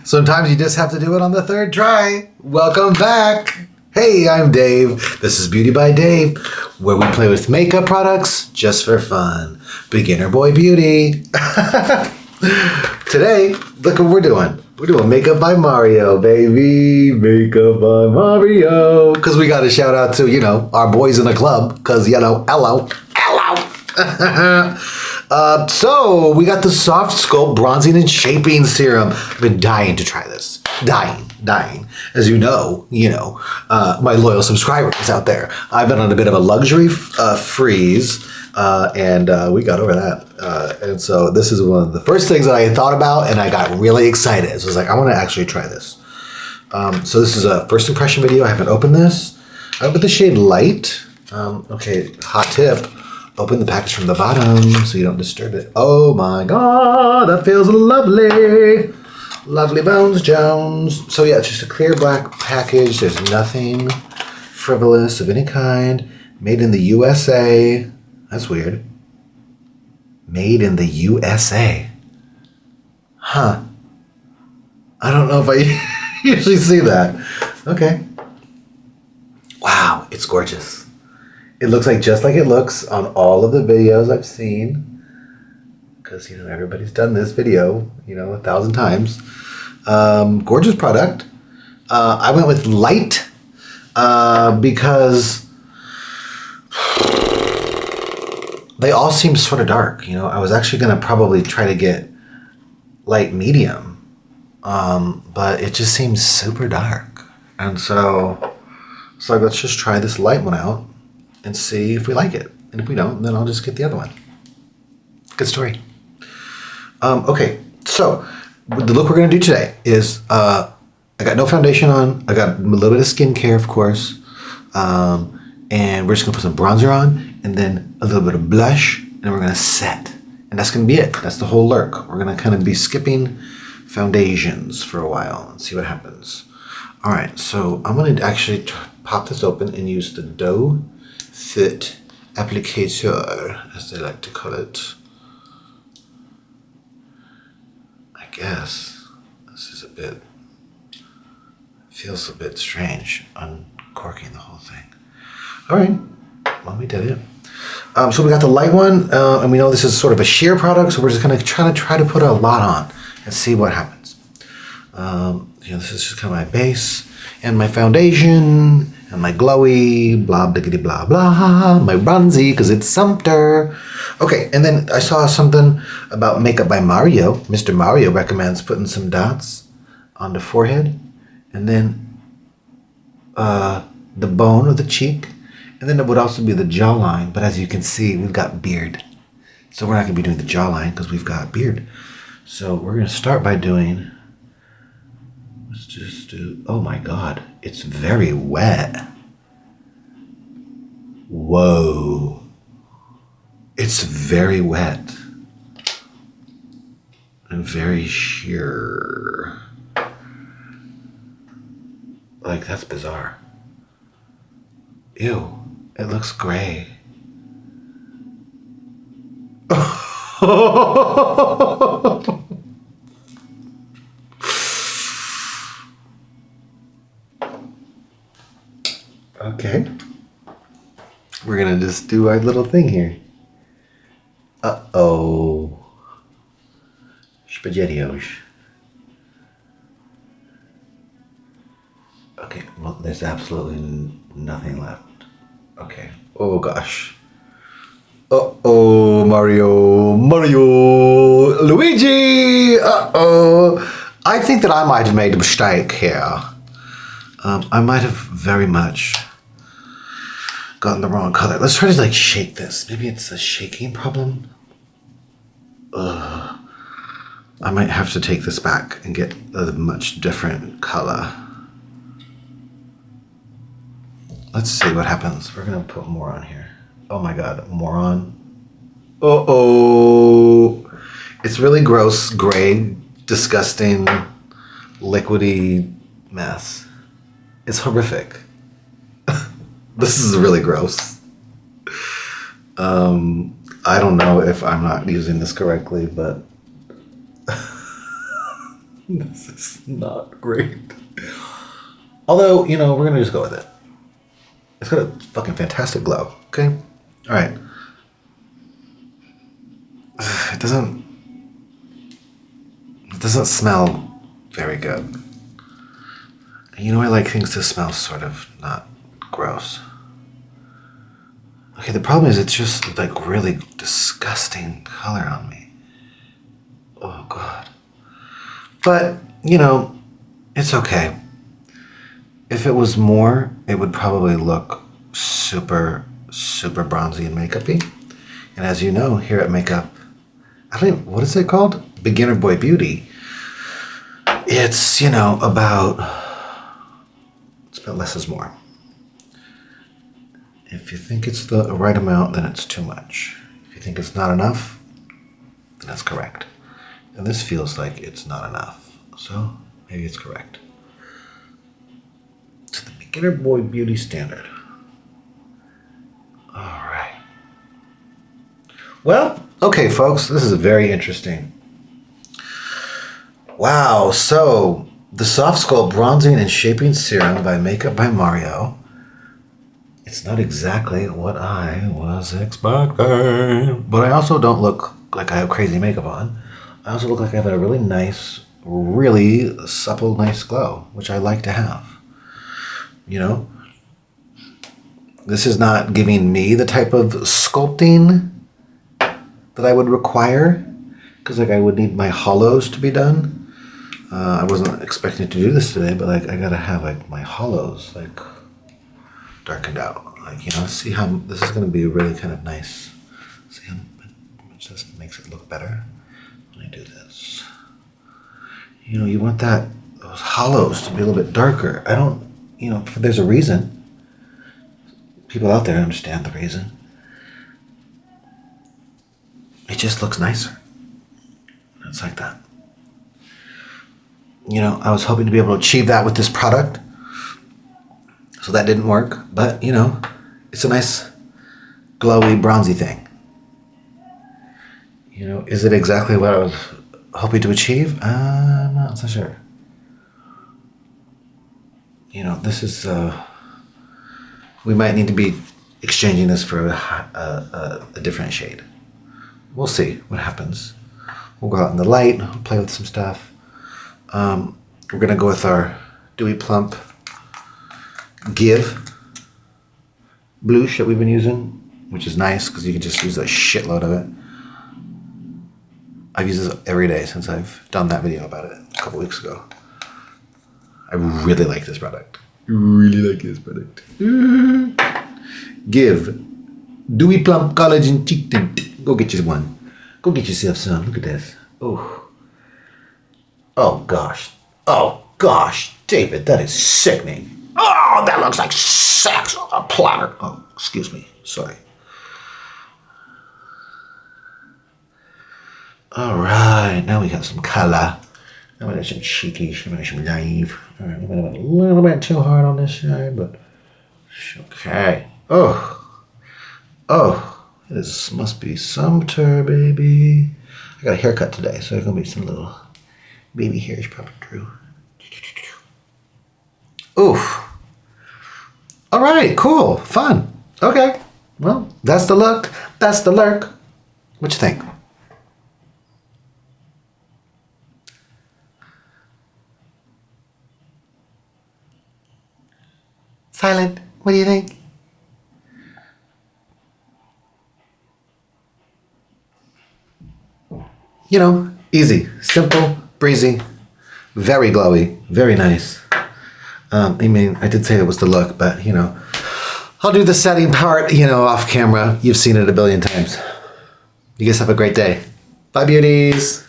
Sometimes you just have to do it on the third try. Welcome back. Hey, I'm Dave. This is Beauty by Dave, where we play with makeup products just for fun. Beginner boy beauty. Today, look what we're doing. We're doing makeup by Mario, baby. Makeup by Mario. Because we got to shout out to, our boys in the club. Because, hello. So we got the Softsculpt Bronzing and Shaping Serum. I've been dying to try this. Dying. As you know, my loyal subscribers out there. I've been on a bit of a luxury freeze, and we got over that. And so this is one of the first things that I thought about, and I got really excited. So I was like, I want to actually try this. So this is a first impression video. I haven't opened this. I opened the shade Light. Okay, hot tip. Open the package from the bottom so you don't disturb it. Oh my God, that feels lovely. Lovely Bones Jones. So yeah, it's just a clear black package. There's nothing frivolous of any kind. Made in the USA. That's weird. Made in the USA. Huh. I don't know if I usually see that. Okay. Wow, it's gorgeous. It looks just like it looks on all of the videos I've seen. Because, everybody's done this video, 1,000 times. Gorgeous product. I went with Light because they all seem sort of dark. I was actually going to probably try to get light medium, but it just seems super dark. And so it's like, let's just try this light one out and see if we like it. And if we don't, then I'll just get the other one. Good story. Okay, so the look we're going to do today is I got no foundation on. I got a little bit of skincare, of course. And we're just going to put some bronzer on and then a little bit of blush, and we're going to set. And that's going to be it. That's the whole look. We're going to kind of be skipping foundations for a while and see what happens. All right, so I'm going to actually pop this open and use the Doe Fit Applicator, as they like to call it. I guess this is feels a bit strange, uncorking the whole thing. All right, well, we did it. So we got the light one, and we know this is sort of a sheer product, so we're just gonna try to put a lot on and see what happens. This is just kind of my base and my foundation and my glowy, blah, bliggity, blah, blah, my bronzy, because it's Sumter. Okay, and then I saw something about makeup by Mario. Mr. Mario recommends putting some dots on the forehead, and then the bone of the cheek, and then it would also be the jawline. But as you can see, we've got beard. So we're not going to be doing the jawline because we've got beard. So we're going to start by doing, let's just do, oh my God, it's very wet. Whoa. It's very wet. And very sheer. Like, that's bizarre. Ew, it looks gray. Okay. We're gonna just do our little thing here. Uh-oh. Spaghettios. Okay, well, there's absolutely nothing left. Okay. Oh, gosh. Uh-oh, Mario. Luigi! Uh-oh. I think that I might have made a mistake here. I might have very much gotten the wrong color. Let's try to, shake this. Maybe it's a shaking problem. Ugh. I might have to take this back and get a much different color. Let's see what happens. We're going to put more on here. Oh my God, more on. Uh-oh. It's really gross, gray, disgusting, liquidy mess. It's horrific. This is really gross. I don't know if I'm not using this correctly, but This is not great. Although, you know, we're going to just go with it. It's got a fucking fantastic glow. Okay? All right. It doesn't smell very good. You know, I like things to smell sort of not gross. Okay, the problem is it's just like really disgusting color on me. Oh, God. But, you know, it's okay. If it was more, it would probably look super, super bronzy and makeup-y. And as you know, here at Makeup, what is it called? Beginner Boy Beauty. It's, you know, about less is more. If you think it's the right amount, then it's too much. If you think it's not enough, then that's correct. And this feels like it's not enough. So maybe it's correct. To the Beginner Boy Beauty standard. All right. Well, okay, folks, this is very interesting. Wow, so the Softsculpt Bronzing and Shaping Serum by Makeup by Mario. It's not exactly what I was expecting. But I also don't look like I have crazy makeup on. I also look like I have a really nice, really supple, nice glow, which I like to have. You know? This is not giving me the type of sculpting that I would require. Because like I would need my hollows to be done. I wasn't expecting to do this today, but like I gotta have like my hollows like darkened out. Like, you know, see how this is gonna be really kind of nice. See how much this makes it look better when I do this. You know, you want those hollows to be a little bit darker. I don't, you know, there's a reason. People out there understand the reason. It just looks nicer. It's like that. You know, I was hoping to be able to achieve that with this product. So that didn't work. But, you know, it's a nice glowy, bronzy thing. You know, is it exactly what I was hoping to achieve? I'm not so sure. You know, this is, we might need to be exchanging this for a different shade. We'll see what happens. We'll go out in the light, play with some stuff. We're gonna go with our Dewy Plump Give blush that we've been using, which is nice because you can just use a shitload of it. I've used this every day since I've done that video about it a couple weeks ago. I really like this product. Give Dewy Plump Collagen Cheek Tint. Go get you one. Go get yourself some. Look at this. Oh. Oh gosh. Oh gosh. David, that is sickening. Oh, that looks like sex. A platter. Oh, excuse me. Sorry. All right. Now we got some color. Now we got some cheeky, some naive. All right. We went a little bit too hard on this side, but okay. Oh. Oh. This must be summer, baby. I got a haircut today, so there's going to be some little baby hairs popping through. Oof. All right, cool, fun. Okay, well, that's the look. That's the lurk. What you think? Silent, what do you think? You know, easy, simple, breezy, very glowy, very nice. I mean, I did say it was the look, but, you know, I'll do the setting part, you know, off camera. You've seen it a billion times. You guys have a great day. Bye, beauties.